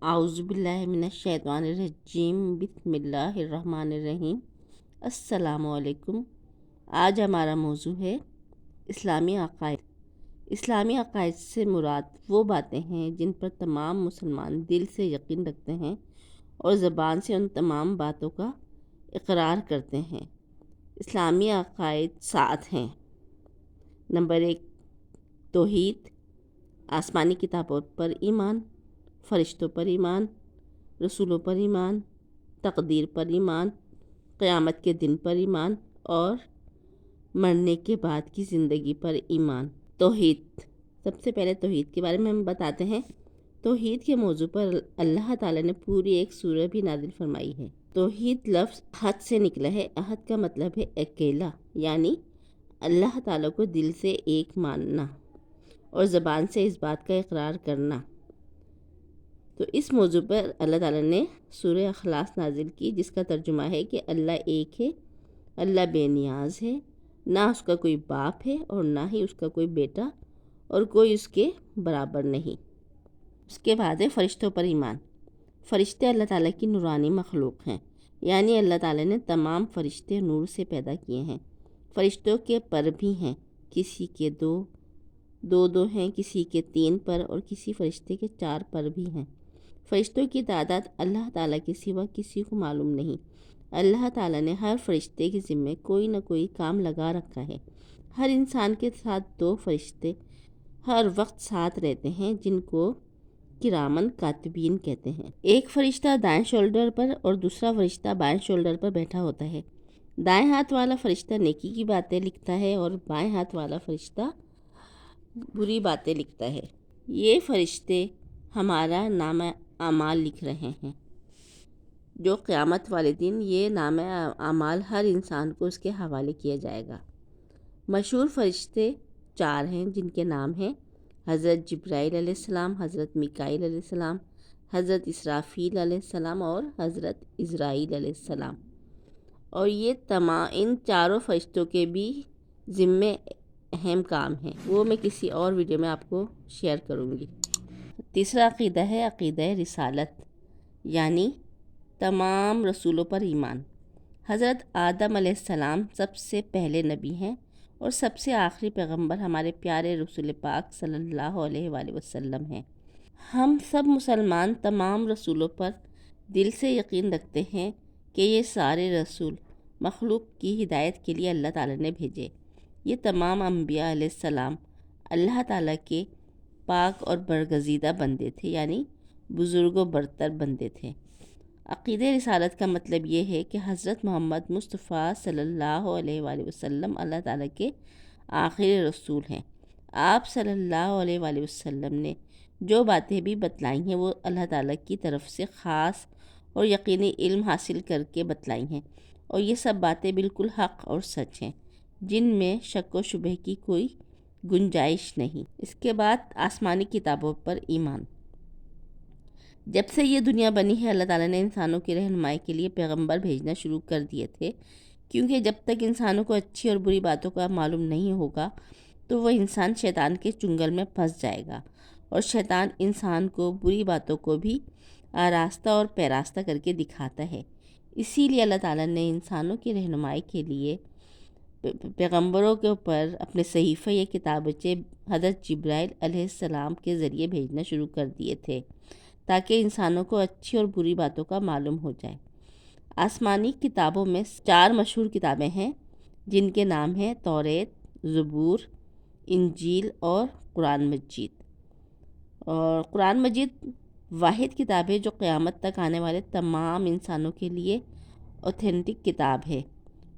اعوذ باللہ من الشیطان الرجیم، بسم اللہ الرحمن الرحیم۔ السلام علیکم۔ آج ہمارا موضوع ہے اسلامی عقائد۔ اسلامی عقائد سے مراد وہ باتیں ہیں جن پر تمام مسلمان دل سے یقین رکھتے ہیں اور زبان سے ان تمام باتوں کا اقرار کرتے ہیں۔ اسلامی عقائد 7 ہیں۔ نمبر 1، توحید، آسمانی کتابوں پر ایمان، فرشتوں پر ایمان، رسولوں پر ایمان، تقدیر پر ایمان، قیامت کے دن پر ایمان اور مرنے کے بعد کی زندگی پر ایمان۔ توحید، سب سے پہلے توحید کے بارے میں ہم بتاتے ہیں۔ توحید کے موضوع پر اللہ تعالیٰ نے پوری ایک سورہ بھی نازل فرمائی ہے۔ توحید لفظ احد سے نکلا ہے۔ احد کا مطلب ہے اکیلا، یعنی اللہ تعالیٰ کو دل سے ایک ماننا اور زبان سے اس بات کا اقرار کرنا۔ تو اس موضوع پر اللہ تعالیٰ نے سورہ اخلاص نازل کی، جس کا ترجمہ ہے کہ اللہ ایک ہے، اللہ بے نیاز ہے، نہ اس کا کوئی باپ ہے اور نہ ہی اس کا کوئی بیٹا اور کوئی اس کے برابر نہیں۔ اس کے بعد ہے فرشتوں پر ایمان۔ فرشتے اللہ تعالیٰ کی نورانی مخلوق ہیں، یعنی اللہ تعالیٰ نے تمام فرشتے نور سے پیدا کیے ہیں۔ فرشتوں کے پر بھی ہیں، کسی کے دو ہیں، کسی کے 3 پر اور کسی فرشتے کے 4 پر بھی ہیں۔ فرشتوں کی تعداد اللہ تعالیٰ کے سوا کسی کو معلوم نہیں۔ اللہ تعالیٰ نے ہر فرشتے کے ذمے کوئی نہ کوئی کام لگا رکھا ہے۔ ہر انسان کے ساتھ 2 فرشتے ہر وقت ساتھ رہتے ہیں، جن کو کرامن کاتبین کہتے ہیں۔ ایک فرشتہ دائیں شولڈر پر اور دوسرا فرشتہ بائیں شولڈر پر بیٹھا ہوتا ہے۔ دائیں ہاتھ والا فرشتہ نیکی کی باتیں لکھتا ہے اور بائیں ہاتھ والا فرشتہ بری باتیں لکھتا ہے۔ یہ فرشتے ہمارا نامہ اعمال لکھ رہے ہیں، جو قیامت والے دن یہ نامہ اعمال ہر انسان کو اس کے حوالے کیا جائے گا۔ مشہور فرشتے 4 ہیں، جن کے نام ہیں حضرت جبرائیل علیہ السلام، حضرت میکائیل علیہ السلام، حضرت اسرافیل علیہ السلام اور حضرت عزرائیل علیہ السلام۔ اور یہ ان چاروں فرشتوں کے بھی ذمے اہم کام ہیں، وہ میں کسی اور ویڈیو میں آپ کو شیئر کروں گی۔ تیسرا عقیدہ ہے عقیدہ رسالت، یعنی تمام رسولوں پر ایمان۔ حضرت آدم علیہ السلام سب سے پہلے نبی ہیں اور سب سے آخری پیغمبر ہمارے پیارے رسول پاک صلی اللہ علیہ وآلہ وسلم ہیں۔ ہم سب مسلمان تمام رسولوں پر دل سے یقین رکھتے ہیں کہ یہ سارے رسول مخلوق کی ہدایت کے لیے اللہ تعالیٰ نے بھیجے۔ یہ تمام انبیاء علیہ السلام اللہ تعالیٰ کے پاک اور برگزیدہ بندے تھے، یعنی بزرگ و برتر بندے تھے۔ عقیدہ رسالت کا مطلب یہ ہے کہ حضرت محمد مصطفیٰ صلی اللہ علیہ وآلہ وسلم اللہ تعالیٰ کے آخری رسول ہیں۔ آپ صلی اللہ علیہ وآلہ وسلم نے جو باتیں بھی بتلائی ہیں وہ اللہ تعالیٰ کی طرف سے خاص اور یقینی علم حاصل کر کے بتلائی ہیں، اور یہ سب باتیں بالکل حق اور سچ ہیں، جن میں شک و شبہ کی کوئی گنجائش نہیں۔ اس کے بعد آسمانی کتابوں پر ایمان۔ جب سے یہ دنیا بنی ہے، اللہ تعالیٰ نے انسانوں کی رہنمائی کے لیے پیغمبر بھیجنا شروع کر دیے تھے، کیونکہ جب تک انسانوں کو اچھی اور بری باتوں کا معلوم نہیں ہوگا تو وہ انسان شیطان کے چنگل میں پھنس جائے گا، اور شیطان انسان کو بری باتوں کو بھی آراستہ اور پیراستہ کر کے دکھاتا ہے۔ اسی لیے اللہ تعالیٰ نے انسانوں کی رہنمائی کے لیے پیغمبروں کے اوپر اپنے صحیفہ یا کتابچے حضرت جبرائیل علیہ السلام کے ذریعے بھیجنا شروع کر دیے تھے، تاکہ انسانوں کو اچھی اور بری باتوں کا معلوم ہو جائے۔ آسمانی کتابوں میں 4 مشہور کتابیں ہیں، جن کے نام ہیں توریت، زبور، انجیل اور قرآن مجید۔ اور قرآن مجید واحد کتاب ہے جو قیامت تک آنے والے تمام انسانوں کے لیے اوتھینٹک کتاب ہے،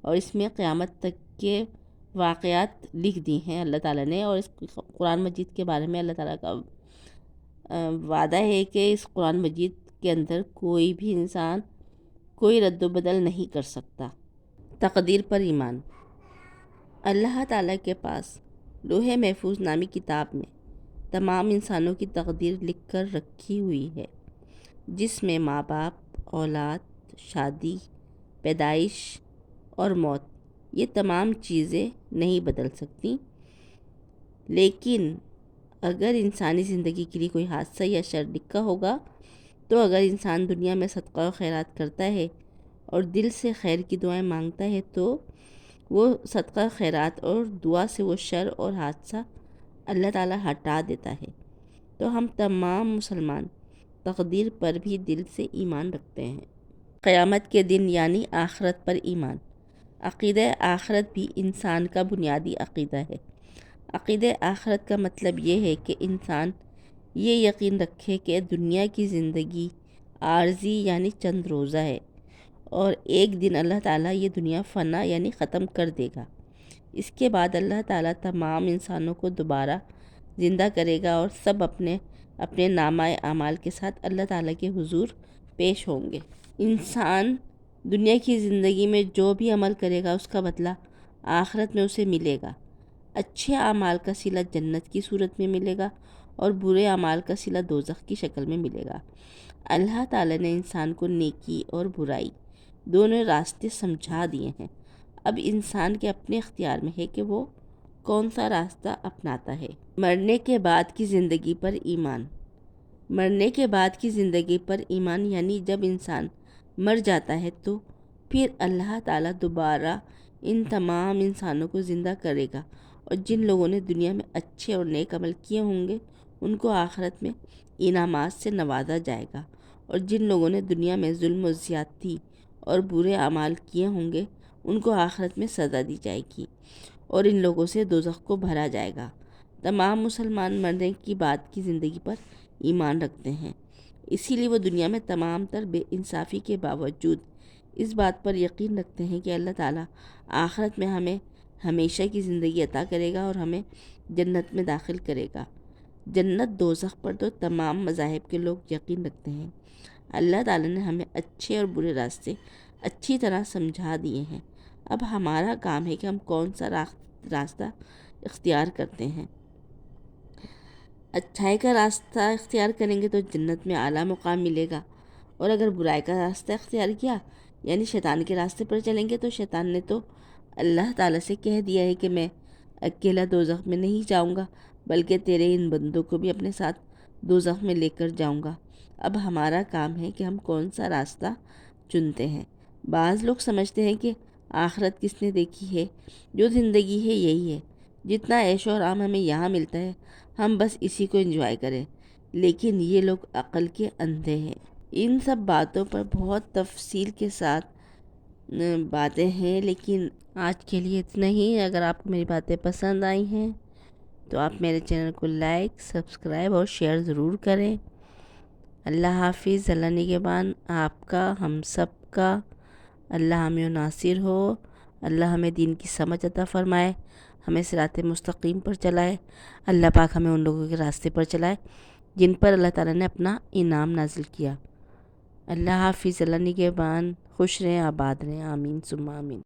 اور اس میں قیامت تک کے واقعات لکھ دی ہیں اللہ تعالیٰ نے، اور اس قرآن مجید کے بارے میں اللہ تعالیٰ کا وعدہ ہے کہ اس قرآن مجید کے اندر کوئی بھی انسان کوئی رد و بدل نہیں کر سکتا۔ تقدیر پر ایمان۔ اللہ تعالیٰ کے پاس لوح محفوظ نامی کتاب میں تمام انسانوں کی تقدیر لکھ کر رکھی ہوئی ہے، جس میں ماں باپ، اولاد، شادی، پیدائش اور موت، یہ تمام چیزیں نہیں بدل سکتی، لیکن اگر انسانی زندگی کے لیے کوئی حادثہ یا شر لکھا ہوگا تو اگر انسان دنیا میں صدقہ و خیرات کرتا ہے اور دل سے خیر کی دعائیں مانگتا ہے تو وہ صدقہ خیرات اور دعا سے وہ شر اور حادثہ اللہ تعالیٰ ہٹا دیتا ہے۔ تو ہم تمام مسلمان تقدیر پر بھی دل سے ایمان رکھتے ہیں۔ قیامت کے دن یعنی آخرت پر ایمان۔ عقیدہ آخرت بھی انسان کا بنیادی عقیدہ ہے۔ عقیدہ آخرت کا مطلب یہ ہے کہ انسان یہ یقین رکھے کہ دنیا کی زندگی عارضی یعنی چند روزہ ہے اور ایک دن اللہ تعالیٰ یہ دنیا فنا یعنی ختم کر دے گا۔ اس کے بعد اللہ تعالیٰ تمام انسانوں کو دوبارہ زندہ کرے گا اور سب اپنے اپنے نامہ اعمال کے ساتھ اللہ تعالیٰ کے حضور پیش ہوں گے۔ انسان دنیا کی زندگی میں جو بھی عمل کرے گا اس کا بدلہ آخرت میں اسے ملے گا۔ اچھے اعمال کا صلہ جنت کی صورت میں ملے گا اور برے اعمال کا صلہ دوزخ کی شکل میں ملے گا۔ اللہ تعالیٰ نے انسان کو نیکی اور برائی دونوں راستے سمجھا دیے ہیں۔ اب انسان کے اپنے اختیار میں ہے کہ وہ کون سا راستہ اپناتا ہے۔ مرنے کے بعد کی زندگی پر ایمان۔ مرنے کے بعد کی زندگی پر ایمان یعنی جب انسان مر جاتا ہے تو پھر اللہ تعالیٰ دوبارہ ان تمام انسانوں کو زندہ کرے گا اور جن لوگوں نے دنیا میں اچھے اور نیک عمل کیے ہوں گے ان کو آخرت میں انعامات سے نوازا جائے گا، اور جن لوگوں نے دنیا میں ظلم و زیادتی اور برے اعمال کیے ہوں گے ان کو آخرت میں سزا دی جائے گی اور ان لوگوں سے دوزخ کو بھرا جائے گا۔ تمام مسلمان مرنے کی بعد کی زندگی پر ایمان رکھتے ہیں، اسی لیے وہ دنیا میں تمام تر بے انصافی کے باوجود اس بات پر یقین رکھتے ہیں کہ اللہ تعالیٰ آخرت میں ہمیں ہمیشہ کی زندگی عطا کرے گا اور ہمیں جنت میں داخل کرے گا۔ جنت دوزخ پر تو تمام مذاہب کے لوگ یقین رکھتے ہیں۔ اللہ تعالیٰ نے ہمیں اچھے اور برے راستے اچھی طرح سمجھا دیے ہیں۔ اب ہمارا کام ہے کہ ہم کون سا راستہ اختیار کرتے ہیں۔ اچھائی کا راستہ اختیار کریں گے تو جنت میں اعلیٰ مقام ملے گا، اور اگر برائی کا راستہ اختیار کیا یعنی شیطان کے راستے پر چلیں گے تو شیطان نے تو اللہ تعالیٰ سے کہہ دیا ہے کہ میں اکیلا دوزخ میں نہیں جاؤں گا بلکہ تیرے ان بندوں کو بھی اپنے ساتھ دوزخ میں لے کر جاؤں گا۔ اب ہمارا کام ہے کہ ہم کون سا راستہ چنتے ہیں۔ بعض لوگ سمجھتے ہیں کہ آخرت کس نے دیکھی ہے، جو زندگی ہے یہی ہے، جتنا عیش و آرام ہمیں یہاں ملتا ہے ہم بس اسی کو انجوائے کریں، لیکن یہ لوگ عقل کے اندھے ہیں۔ ان سب باتوں پر بہت تفصیل کے ساتھ باتیں ہیں، لیکن آج کے لیے اتنا ہی۔ اگر آپ کو میری باتیں پسند آئی ہیں تو آپ میرے چینل کو لائک، سبسکرائب اور شیئر ضرور کریں۔ اللہ حافظ۔ اللہ نگہبان آپ کا، ہم سب کا۔ اللہ ہمیں ناصر ہو۔ اللہ ہمیں دین کی سمجھ عطا فرمائے، ہمیں صراط مستقیم پر چلائے۔ اللہ پاک ہمیں ان لوگوں کے راستے پر چلائے جن پر اللہ تعالیٰ نے اپنا انعام نازل کیا۔ اللہ حافظ۔ اللہ نگہبان۔ خوش رہیں، آباد رہیں۔ آمین ثم آمین۔